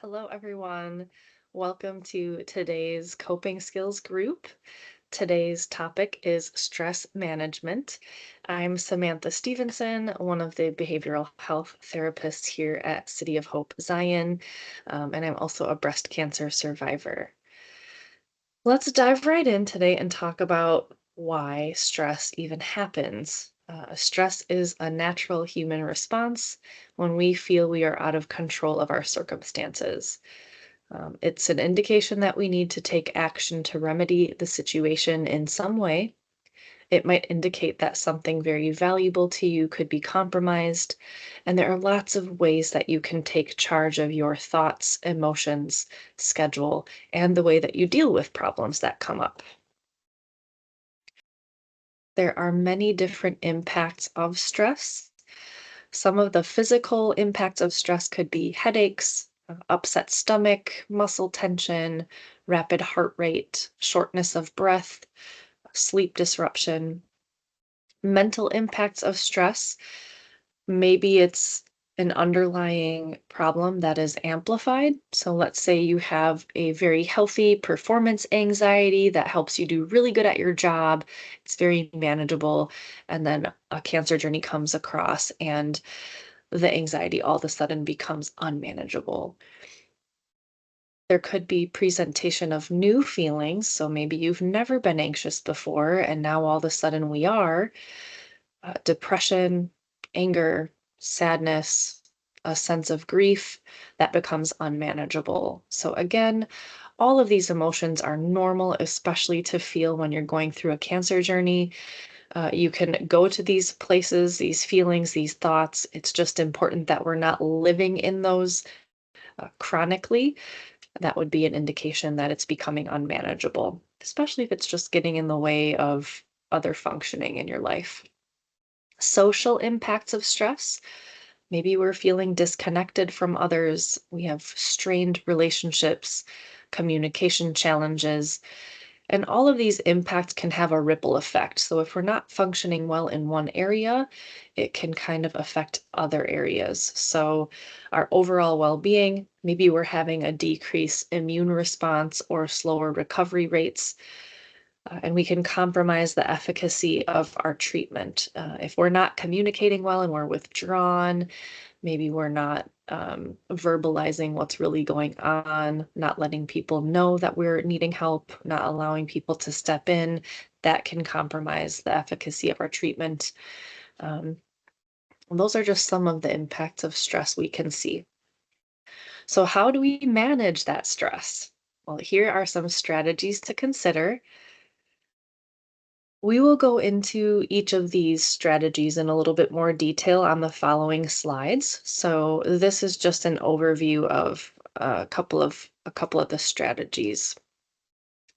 Hello, everyone. Welcome to today's coping skills group. Today's topic is stress management. I'm Samantha Stevenson, one of the behavioral health therapists here at City of Hope Zion, and I'm also a breast cancer survivor. Let's dive right in today and talk about why stress even happens. Stress is a natural human response when we feel we are out of control of our circumstances. It's an indication that we need to take action to remedy the situation in some way. It might indicate that something very valuable to you could be compromised. And there are lots of ways that you can take charge of your thoughts, emotions, schedule, and the way that you deal with problems that come up. There are many different impacts of stress. Some of the physical impacts of stress could be headaches, upset stomach, muscle tension, rapid heart rate, shortness of breath, sleep disruption. Mental impacts of stress, maybe it's an underlying problem that is amplified. So let's say you have a very healthy performance anxiety that helps you do really good at your job. It's very manageable. And then a cancer journey comes across and the anxiety all of a sudden becomes unmanageable. There could be presentation of new feelings. So maybe you've never been anxious before, and now all of a sudden we are. Depression, anger, sadness, a sense of grief that becomes unmanageable. So, again, all of these emotions are normal, especially to feel when you're going through a cancer journey. You can go to these places, these feelings, these thoughts. It's just important that we're not living in those chronically. That would be an indication that it's becoming unmanageable, especially if it's just getting in the way of other functioning in your life. Social impacts of stress. Maybe we're feeling disconnected from others. We have strained relationships, communication challenges, and all of these impacts can have a ripple effect. So if we're not functioning well in one area, it can kind of affect other areas. So our overall well-being, maybe we're having a decreased immune response or slower recovery rates, and we can compromise the efficacy of our treatment. If we're not communicating well and we're withdrawn, maybe we're not verbalizing what's really going on, not letting people know that we're needing help, not allowing people to step in, that can compromise the efficacy of our treatment. Um, those are just some of the impacts of stress we can see. So, how do we manage that stress? Well, here are some strategies to consider. We will go into each of these strategies in a little bit more detail on the following slides. So this is just an overview of a couple of the strategies.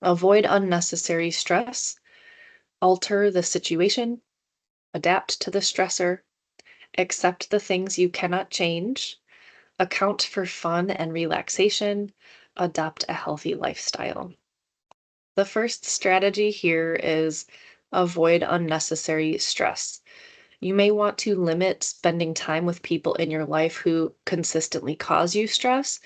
Avoid unnecessary stress, alter the situation, adapt to the stressor, accept the things you cannot change, account for fun and relaxation, adopt a healthy lifestyle. The first strategy here is avoid unnecessary stress. You may want to limit spending time with people in your life who consistently cause you stress.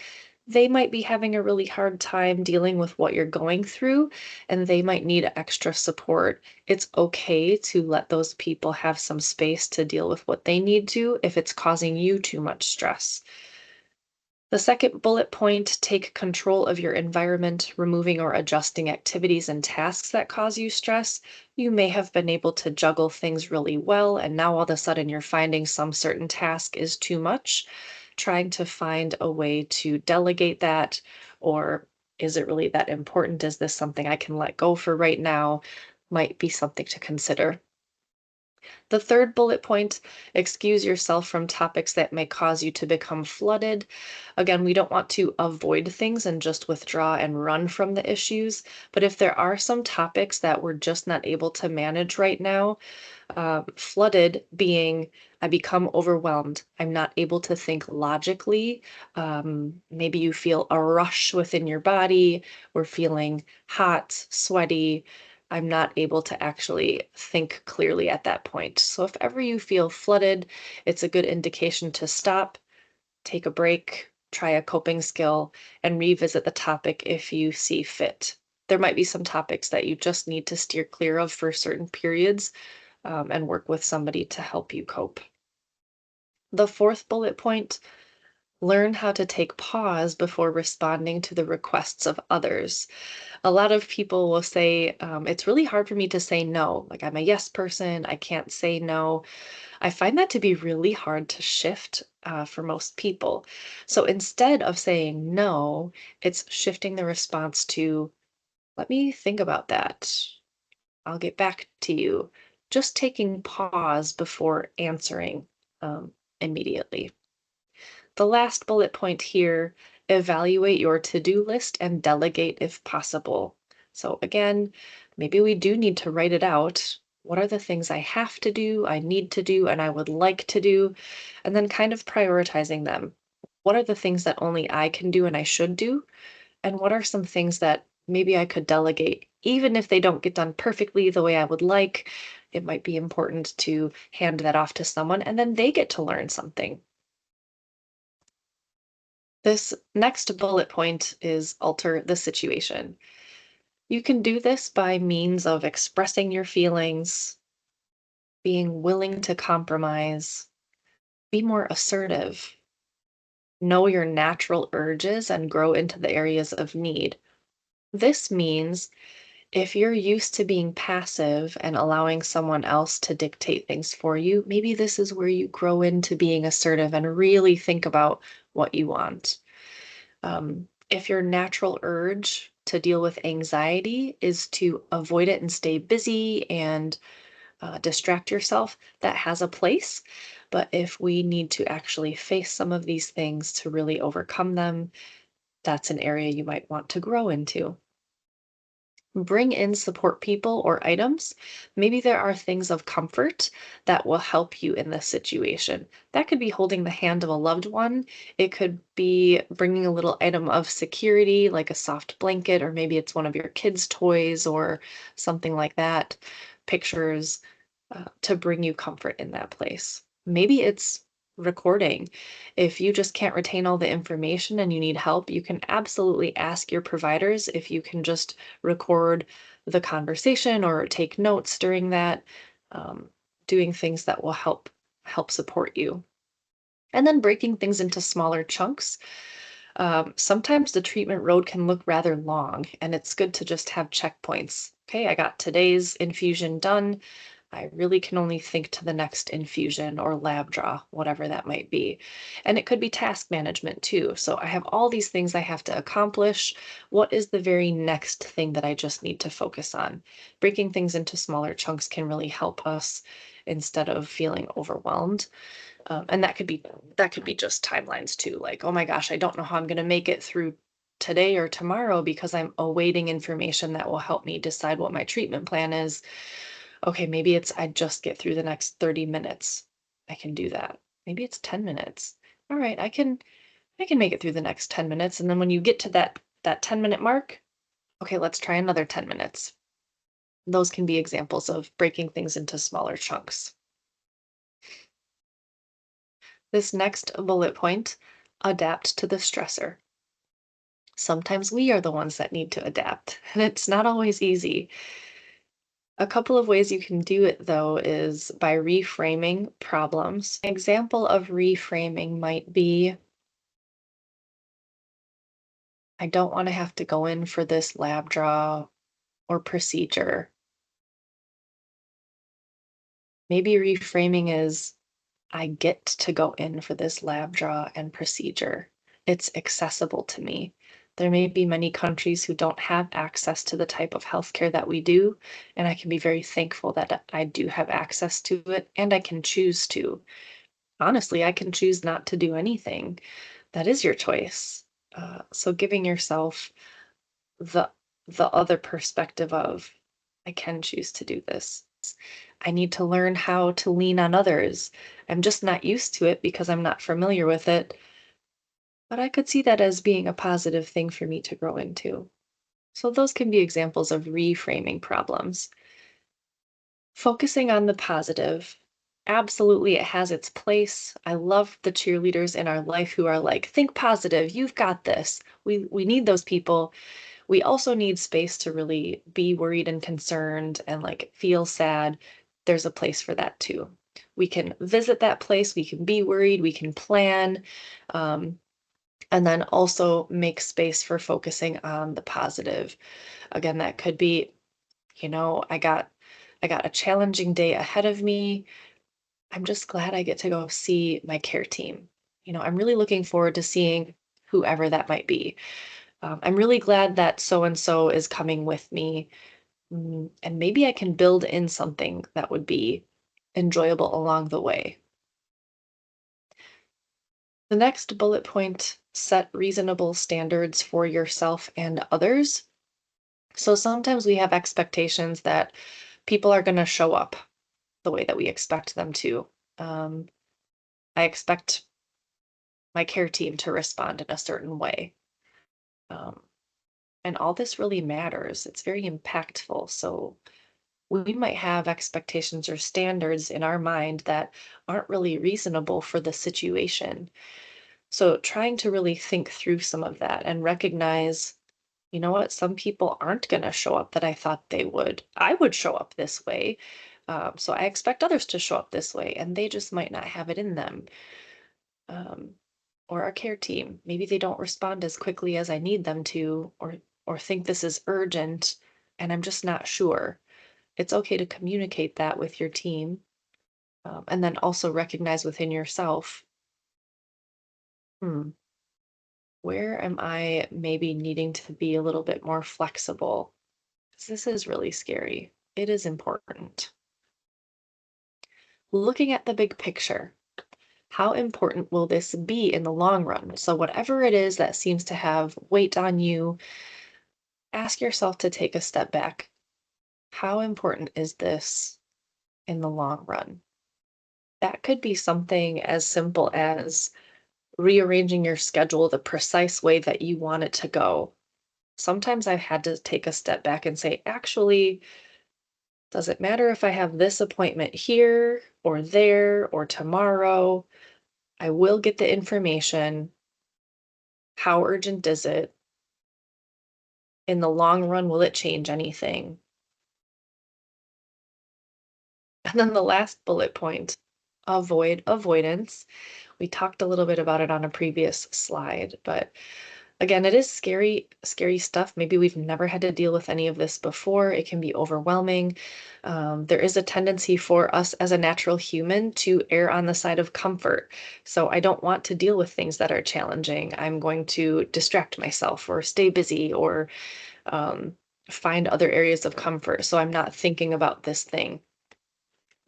They might be having a really hard time dealing with what you're going through, and they might need extra support. It's okay to let those people have some space to deal with what they need to if it's causing you too much stress. The second bullet point, take control of your environment, removing or adjusting activities and tasks that cause you stress. You may have been able to juggle things really well, and now all of a sudden you're finding some certain task is too much. Trying to find a way to delegate that, or is it really that important? Is this something I can let go for right now? Might be something to consider. The third bullet point, excuse yourself from topics that may cause you to become flooded. Again, we don't want to avoid things and just withdraw and run from the issues. But if there are some topics that we're just not able to manage right now, flooded being I become overwhelmed. I'm not able to think logically. Maybe you feel a rush within your body. We're feeling hot, sweaty. I'm not able to actually think clearly at that point. So if ever you feel flooded, it's a good indication to stop, take a break, try a coping skill and revisit the topic if you see fit. There might be some topics that you just need to steer clear of for certain periods, and work with somebody to help you cope. The fourth bullet point: learn how to take pause before responding to the requests of others. A lot of people will say, it's really hard for me to say no. Like, I'm a yes person, I can't say no. I find that to be really hard to shift for most people. So instead of saying no, it's shifting the response to, let me think about that. I'll get back to you. Just taking pause before answering immediately. The last bullet point here: evaluate your to do list and delegate if possible. So, again, maybe we do need to write it out. What are the things I have to do, I need to do, and I would like to do? And then kind of prioritizing them. What are the things that only I can do and I should do? And what are some things that maybe I could delegate, even if they don't get done perfectly the way I would like? It might be important to hand that off to someone and then they get to learn something. This next bullet point is alter the situation. You can do this by means of expressing your feelings, being willing to compromise, be more assertive, know your natural urges, and grow into the areas of need. This means if you're used to being passive and allowing someone else to dictate things for you, maybe this is where you grow into being assertive and really think about what you want. If your natural urge to deal with anxiety is to avoid it and stay busy and distract yourself, that has a place. But if we need to actually face some of these things to really overcome them, that's an area you might want to grow into. Bring in support people or items. Maybe there are things of comfort that will help you in this situation. That could be holding the hand of a loved one. It could be bringing a little item of security, like a soft blanket, or maybe it's one of your kids' toys or something like that. Pictures, to bring you comfort in that place. Maybe it's recording. If you just can't retain all the information and you need help, you can absolutely ask your providers if you can just record the conversation or take notes during that, um, doing things that will help support you. And then breaking things into smaller chunks. Sometimes the treatment road can look rather long, and it's good to just have checkpoints. Okay, I got today's infusion done. I really can only think to the next infusion or lab draw, whatever that might be. And it could be task management too. So I have all these things I have to accomplish. What is the very next thing that I just need to focus on? Breaking things into smaller chunks can really help us instead of feeling overwhelmed. And that could be just timelines too. Like, oh my gosh, I don't know how I'm going to make it through today or tomorrow because I'm awaiting information that will help me decide what my treatment plan is. Okay, maybe it's I just get through the next 30 minutes. I can do that. Maybe it's 10 minutes. All right, I can make it through the next 10 minutes, and then when you get to that 10-minute mark, okay, let's try another 10 minutes. Those can be examples of breaking things into smaller chunks. This next bullet point: adapt to the stressor. Sometimes we are the ones that need to adapt, and it's not always easy. A couple of ways you can do it, though, is by reframing problems. An example of reframing might be, I don't want to have to go in for this lab draw or procedure. Maybe reframing is, I get to go in for this lab draw and procedure. It's accessible to me. There may be many countries who don't have access to the type of healthcare that we do, and I can be very thankful that I do have access to it and I can choose to. Honestly, I can choose not to do anything. That is your choice. So giving yourself the the other perspective of, I can choose to do this. I need to learn how to lean on others. I'm just not used to it because I'm not familiar with it, but I could see that as being a positive thing for me to grow into. So those can be examples of reframing problems. Focusing on the positive Absolutely, it has its place. I love the cheerleaders in our life who are like, think positive, you've got this. We need those people. We also need space to really be worried and concerned and like feel sad. There's a place for that too. We can visit that place, we can be worried, we can plan, um, and then also make space for focusing on the positive. Again, that could be, I got a challenging day ahead of me. I'm just glad I get to go see my care team. I'm really looking forward to seeing whoever that might be. I'm really glad that so and so is coming with me. And maybe I can build in something that would be enjoyable along the way. The next bullet point, set reasonable standards for yourself and others. So sometimes we have expectations that people are going to show up the way that we expect them to. Um, I expect my care team to respond in a certain way. Um, and all this really matters. It's very impactful. So we might have expectations or standards in our mind that aren't really reasonable for the situation. So trying to really think through some of that and recognize, you know what, some people aren't going to show up that I thought they would. I would show up this way. So I expect others to show up this way, and they just might not have it in them. Um, or our care team, maybe they don't respond as quickly as I need them to, or think this is urgent, and I'm just not sure. It's okay to communicate that with your team, and then also recognize within yourself, hmm, where am I maybe needing to be a little bit more flexible? 'Cause this is really scary. It is important. Looking at the big picture, how important will this be in the long run? So, whatever it is that seems to have weight on you, ask yourself to take a step back. How important is this in the long run? That could be something as simple as rearranging your schedule the precise way that you want it to go. Sometimes I've had to take a step back and say, actually, does it matter if I have this appointment here or there or tomorrow? I will get the information. How urgent is it? In the long run, will it change anything? And then the last bullet point, avoid avoidance. We talked a little bit about it on a previous slide, but again, it is scary, scary stuff. Maybe we've never had to deal with any of this before. It can be overwhelming. There is a tendency for us as a natural human to err on the side of comfort. So I don't want to deal with things that are challenging. I'm going to distract myself or stay busy or um, find other areas of comfort. So I'm not thinking about this thing.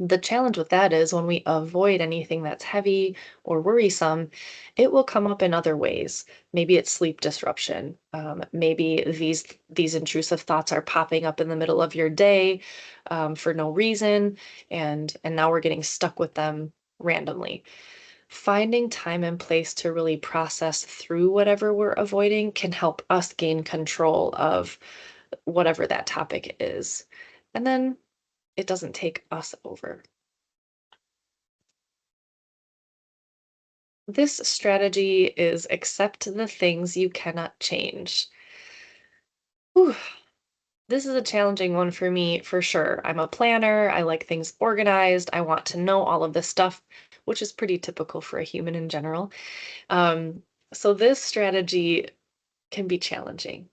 The challenge with that is when we avoid anything that's heavy or worrisome, it will come up in other ways. Maybe it's sleep disruption. Maybe these intrusive thoughts are popping up in the middle of your day for no reason, and now we're getting stuck with them randomly. Finding time and place to really process through whatever we're avoiding can help us gain control of whatever that topic is. And then it doesn't take us over. This strategy is accept the things you cannot change. Whew, this is a challenging one for me for sure. I'm a planner. I like things organized. I want to know all of this stuff, which is pretty typical for a human in general. Um, so this strategy can be challenging.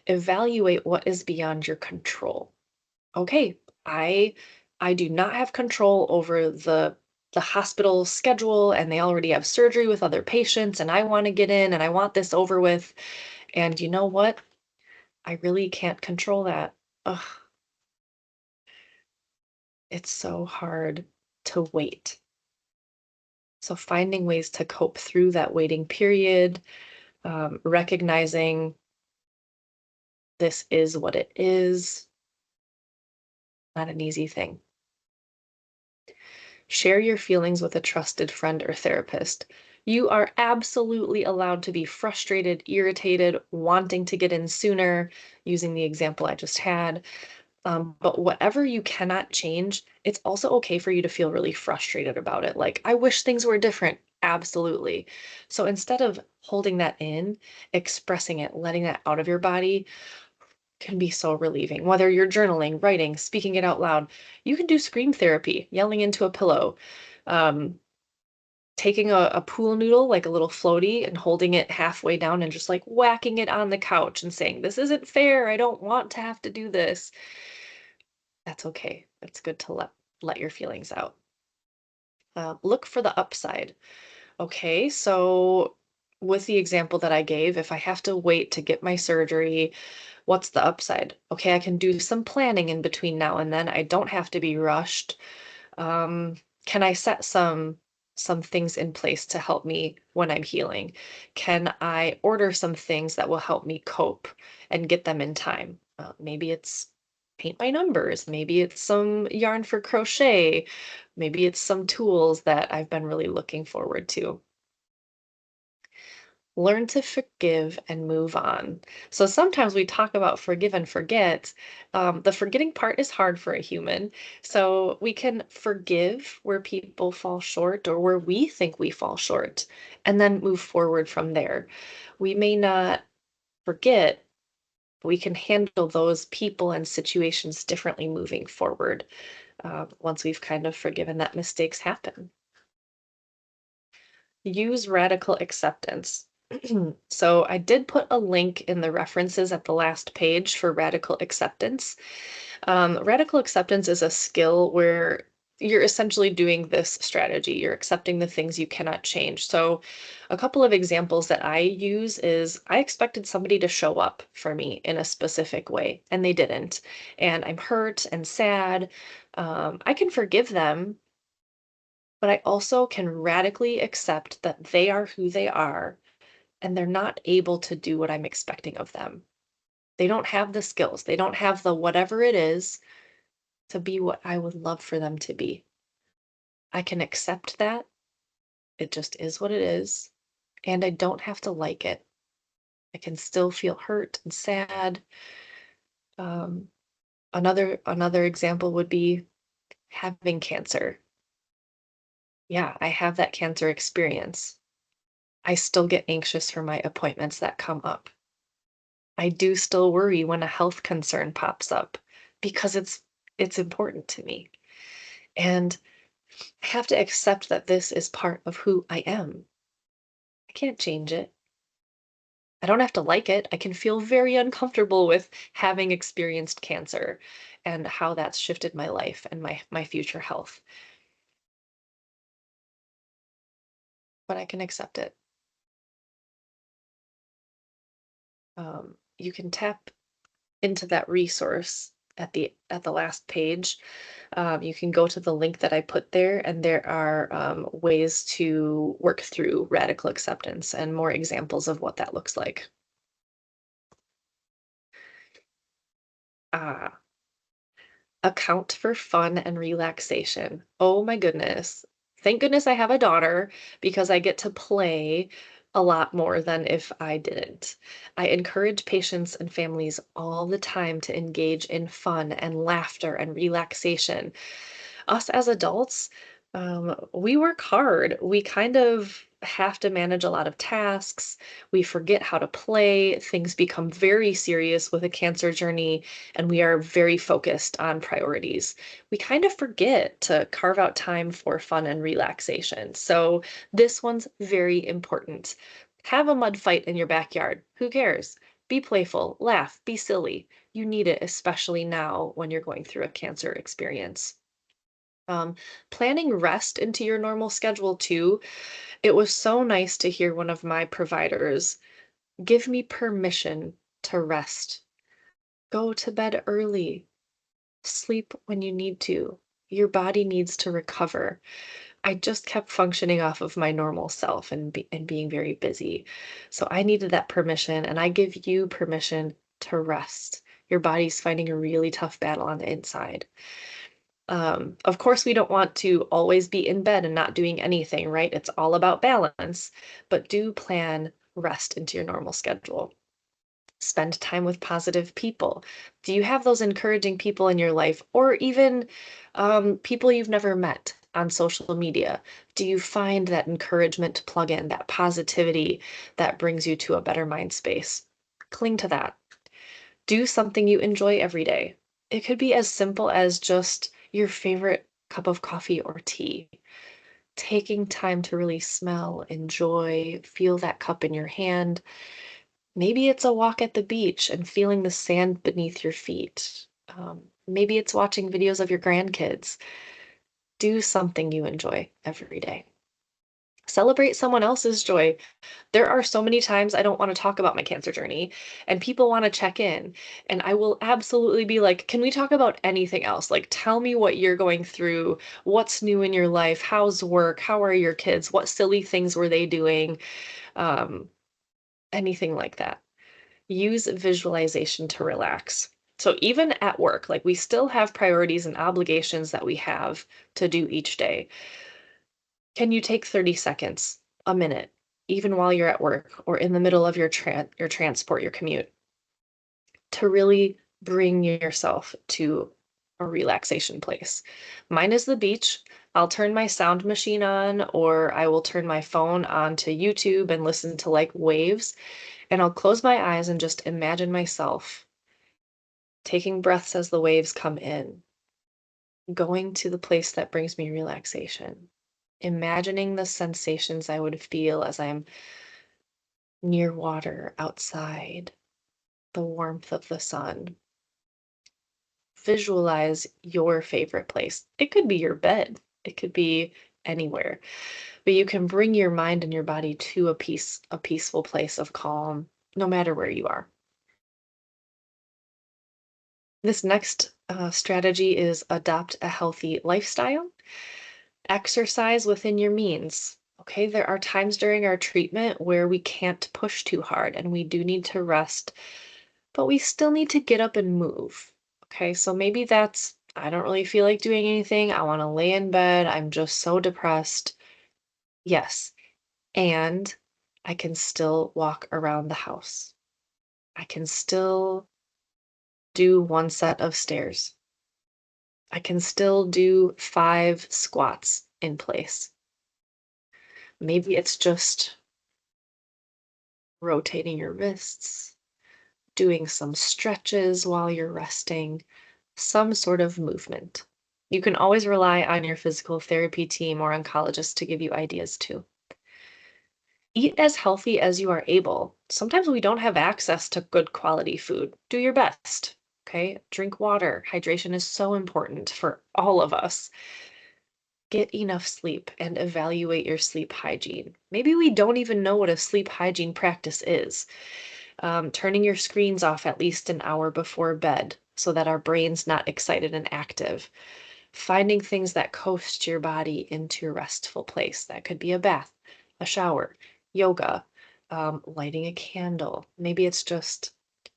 Evaluate what is beyond your control. Okay, I I do not have control over the hospital schedule and they already have surgery with other patients and I want to get in and I want this over with. And you know what? I really can't control that. Ugh, it's so hard to wait. So finding ways to cope through that waiting period, recognizing this is what it is, not an easy thing. Share your feelings with a trusted friend or therapist. You are absolutely allowed to be frustrated, irritated, wanting to get in sooner, using the example I just had. But whatever you cannot change, it's also okay for you to feel really frustrated about it. Like, I wish things were different. Absolutely. So instead of holding that in, expressing it, letting that out of your body can be so relieving. Whether you're journaling, writing, speaking it out loud, you can do scream therapy, yelling into a pillow, um, taking a pool noodle, like a little floaty, and holding it halfway down and just like whacking it on the couch and saying, "This isn't fair. I don't want to have to do this." That's okay. It's good to let your feelings out. Look for the upside. Okay, so with the example that I gave, if I have to wait to get my surgery, what's the upside? Okay, I can do some planning in between now and then. I don't have to be rushed. Um, can I set some things in place to help me when I'm healing? Can I order some things that will help me cope and get them in time? Maybe it's paint by numbers. Maybe it's some yarn for crochet. Maybe it's some tools that I've been really looking forward to. Learn to forgive and move on. So sometimes we talk about forgive and forget. The forgetting part is hard for a human. So we can forgive where people fall short or where we think we fall short, and then move forward from there. We may not forget, but we can handle those people and situations differently moving forward once we've kind of forgiven that mistakes happen. Use radical acceptance. So I did put a link in the references at the last page for radical acceptance. Radical acceptance is a skill where you're essentially doing this strategy. You're accepting the things you cannot change. So a couple of examples that I use is I expected somebody to show up for me in a specific way, and they didn't. And I'm hurt and sad. I can forgive them, but I also can radically accept that they are who they are and they're not able to do what I'm expecting of them. They don't have the skills. They don't have the whatever it is to be what I would love for them to be. I can accept that. It just is what it is. And I don't have to like it. I can still feel hurt and sad. Um, another example would be having cancer. Yeah, I have that cancer experience. I still get anxious for my appointments that come up. I do still worry when a health concern pops up because it's important to me. And I have to accept that this is part of who I am. I can't change it. I don't have to like it. I can feel very uncomfortable with having experienced cancer and how that's shifted my life and my future health. But I can accept it. You can tap into that resource at the last page. You can go to the link that I put there, and there are ways to work through radical acceptance and more examples of what that looks like. Ah, account for fun and relaxation. Oh my goodness. Thank goodness I have a daughter because I get to play a lot more than if I didn't. I encourage patients and families all the time to engage in fun and laughter and relaxation. Us as adults, we work hard. We kind of have to manage a lot of tasks. We forget how to play. Things become very serious with a cancer journey, and we are very focused on priorities. We kind of forget to carve out time for fun and relaxation. So, this one's very important. Have a mud fight in your backyard. Who cares? Be playful, laugh, be silly. You need it, especially now when you're going through a cancer experience. Um, Planning rest into your normal schedule too. It was so nice to hear one of my providers give me permission to rest. Go to bed early. Sleep when you need to. Your body needs to recover. I just kept functioning off of my normal self and being very busy. So I needed that permission, and I give you permission to rest. Your body's fighting a really tough battle on the inside. Of course, we don't want to always be in bed and not doing anything, right? It's all about balance, but do plan rest into your normal schedule. Spend time with positive people. Do you have those encouraging people in your life, or even people you've never met on social media? Do you find that encouragement to plug in, that positivity that brings you to a better mind space? Cling to that. Do something you enjoy every day. It could be as simple as just your favorite cup of coffee or tea. Taking time to really smell, enjoy, feel that cup in your hand. Maybe it's a walk at the beach and feeling the sand beneath your feet. Maybe it's watching videos of your grandkids. Do something you enjoy every day. Celebrate someone else's joy. There are so many times I don't want to talk about my cancer journey and people want to check in. And I will absolutely be like, can we talk about anything else? Like, tell me what you're going through. What's new in your life? How's work? How are your kids? What silly things were they doing? Um, Anything like that. Use visualization to relax. So even at work, like we still have priorities and obligations that we have to do each day. Can you take 30 seconds, a minute, even while you're at work or in the middle of your transport, your commute, to really bring yourself to a relaxation place? Mine is the beach. I'll turn my sound machine on, or I will turn my phone on to YouTube and listen to like waves, and I'll close my eyes and just imagine myself taking breaths as the waves come in, going to the place that brings me relaxation, imagining the sensations I would feel as I'm near water, outside, the warmth of the sun. Visualize your favorite place. It could be your bed, it could be anywhere, but you can bring your mind and your body to a peaceful place of calm, no matter where you are. This next strategy is adopt a healthy lifestyle. Exercise within your means. Okay, there are times during our treatment where we can't push too hard and we do need to rest, but we still need to get up and move. Okay, so maybe that's, I don't really feel like doing anything. I want to lay in bed. I'm just so depressed. Yes, and I can still walk around the house. I can still do one set of stairs. I can still do 5 squats in place. Maybe it's just rotating your wrists, doing some stretches while you're resting, some sort of movement. You can always rely on your physical therapy team or oncologist to give you ideas too. Eat as healthy as you are able. Sometimes we don't have access to good quality food. Do your best. Okay. Drink water. Hydration is so important for all of us. Get enough sleep and evaluate your sleep hygiene. Maybe we don't even know what a sleep hygiene practice is. Turning your screens off at least an hour before bed so that our brain's not excited and active. Finding things that coast your body into a restful place. That could be a bath, a shower, yoga, lighting a candle. Maybe it's just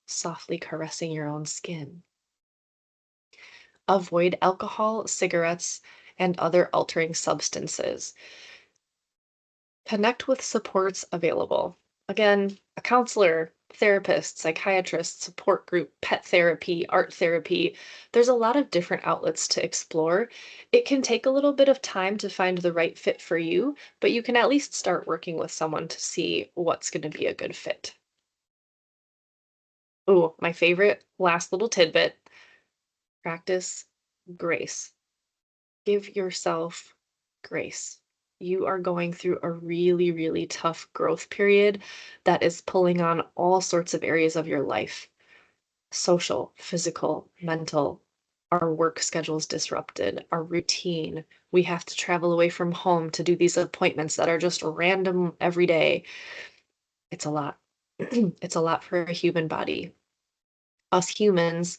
softly caressing your own skin. Avoid alcohol, cigarettes, and other altering substances. Connect with supports available. Again, a counselor, therapist, psychiatrist, support group, pet therapy, art therapy. There's a lot of different outlets to explore. It can take a little bit of time to find the right fit for you, but you can at least start working with someone to see what's going to be a good fit. Oh, my favorite last little tidbit, practice grace. Give yourself grace. You are going through a really, really tough growth period that is pulling on all sorts of areas of your life: social, physical, mental. Our work schedule's disrupted, our routine. We have to travel away from home to do these appointments that are just random every day. It's a lot. It's a lot for a human body. Us humans,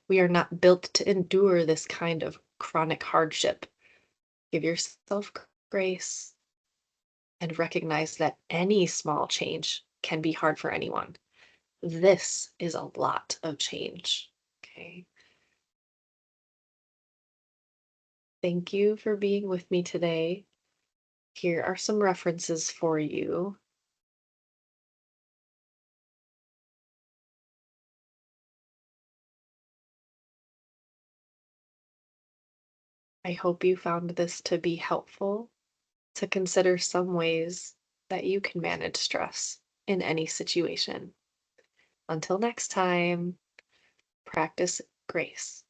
we are not built to endure this kind of chronic hardship. Give yourself grace and recognize that any small change can be hard for anyone. This is a lot of change. Okay. Thank you for being with me today. Here are some references for you. I hope you found this to be helpful to consider some ways that you can manage stress in any situation. Until next time, practice grace.